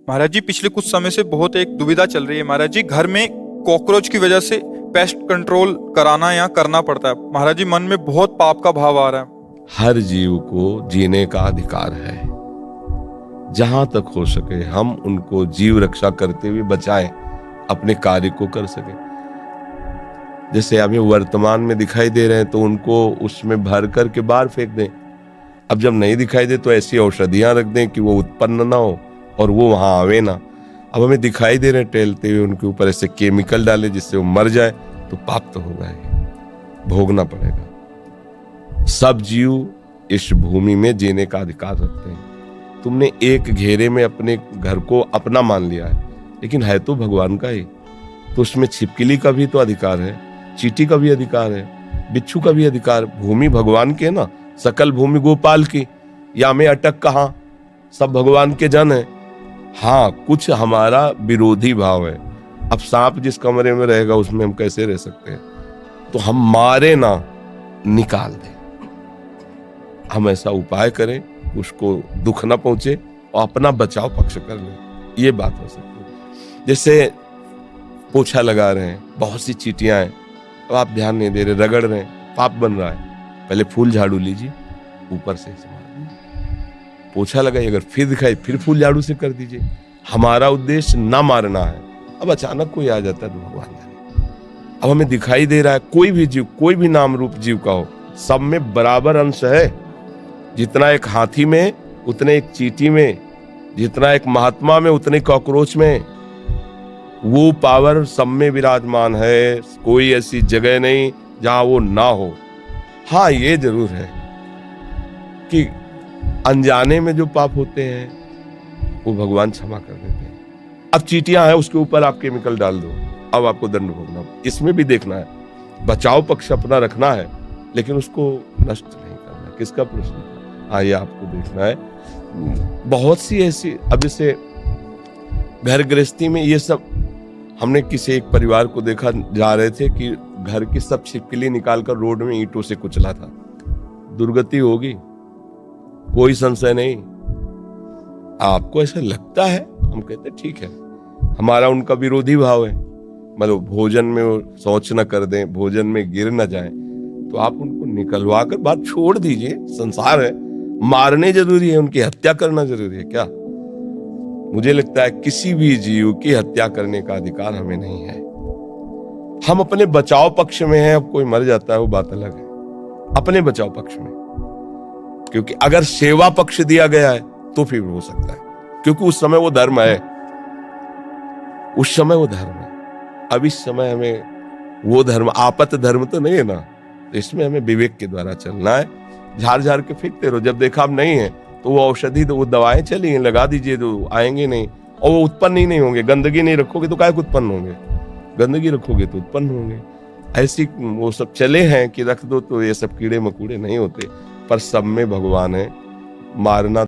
महाराज जी, पिछले कुछ समय से बहुत एक दुविधा चल रही है महाराज जी। घर में कॉकरोच की वजह से पेस्ट कंट्रोल कराना या करना पड़ता है महाराज जी। मन में बहुत पाप का भाव आ रहा है। हर जीव को जीने का अधिकार है। जहां तक हो सके हम उनको जीव रक्षा करते हुए बचाएं, अपने कार्य को कर सके। जैसे हमें वर्तमान में दिखाई दे रहे हैं तो उनको उसमें भर करके बाहर फेंक दें। अब जब नहीं दिखाई दे तो ऐसी औषधियां रख दें कि वो उत्पन्न ना हो और वो वहां आवे ना। अब हमें दिखाई दे रहे हैं टहलते हुए, उनके ऊपर ऐसे केमिकल डाले जिससे वो मर जाए, तो पाप तो होगा ही, भोगना पड़ेगा। सब जीव इस भूमि में जीने का अधिकार रखते हैं। तुमने एक घेरे में अपने घर को अपना मान लिया है, लेकिन है तो भगवान का ही। तो उसमें छिपकली का भी तो अधिकार है, चींटी का भी अधिकार है, बिच्छू का भी अधिकार। भूमि भगवान के ना, सकल भूमि गोपाल की। या में अटक कहां, सब भगवान के जन है। हाँ, कुछ हमारा विरोधी भाव है। अब सांप जिस कमरे में रहेगा उसमें हम कैसे रह सकते हैं? तो हम मारे ना, निकाल दें। हम ऐसा उपाय करें उसको दुख ना पहुंचे और अपना बचाव पक्ष कर लें, ये बात हो सकती है। जैसे पोछा लगा रहे हैं, बहुत सी चींटियां हैं, तो आप ध्यान नहीं दे रहे, रगड़ रहे हैं, पाप बन रहा है। पहले फूल झाड़ू लीजिए, ऊपर से पोछा लगाइए, अगर फिर दिखाई फिर फूल झाड़ू से कर दीजिए। हमारा उद्देश्य ना मारना है। अब अचानक कोई आ जाता है तो भगवान जाने। अब हमें दिखाई दे रहा है कोई भी जीव, कोई भी नाम रूप जीव का हो, सब में बराबर अंश है। जितना एक हाथी में उतने एक चींटी में, जितना एक महात्मा में उतने कॉकरोच में। वो पावर सब में विराजमान है। कोई ऐसी जगह नहीं जहां वो ना हो। हाँ, ये जरूर है कि अनजाने में जो पाप होते हैं वो भगवान क्षमा कर देते हैं। अब चींटियां हैं, उसके ऊपर आप केमिकल डाल दो, अब आपको दंड भोगना। इसमें भी देखना है, बचाव पक्ष अपना रखना है, लेकिन उसको नष्ट नहीं करना। किसका प्रश्न? हाँ, ये आपको देखना है। बहुत सी ऐसी, अब जैसे घर गृहस्थी में ये सब, हमने किसी एक परिवार को देखा, जा रहे थे कि घर की सब छिपकली निकालकर रोड में ईंटों से कुचला था। दुर्गति होगी, कोई संशय नहीं। आपको ऐसा लगता है, हम कहते ठीक है। हमारा उनका विरोधी भाव है, मतलब भोजन में वो शौच न कर दें, भोजन में गिर न जाएं, तो आप उनको निकलवा कर बात छोड़ दीजिए। संसार है, मारने जरूरी है, उनकी हत्या करना जरूरी है क्या? मुझे लगता है किसी भी जीव की हत्या करने का अधिकार हमें नहीं है। हम अपने बचाव पक्ष में हैं। अब कोई मर जाता है वो बात अलग है, अपने बचाव पक्ष में। क्योंकि अगर सेवा पक्ष दिया गया है तो फिर हो सकता है, क्योंकि उस समय वो धर्म है, उस समय वो धर्म है। अब इस समय हमें वो धर्म, आपत धर्म तो नहीं है ना, तो इसमें हमें विवेक के द्वारा चलना है। झाड़ झाड़ के फेंकते रहो, जब देखा अब नहीं है तो वो औषधि, तो वो दवाएं चली हैं, लगा दीजिए, तो आएंगे नहीं और वो उत्पन्न ही नहीं होंगे। गंदगी नहीं रखोगे तो काहे को उत्पन्न होंगे? गंदगी रखोगे तो उत्पन्न होंगे। ऐसी वो सब चले हैं कि रख दो तो ये सब कीड़े मकोड़े नहीं होते। पर सब में भगवान है, मारना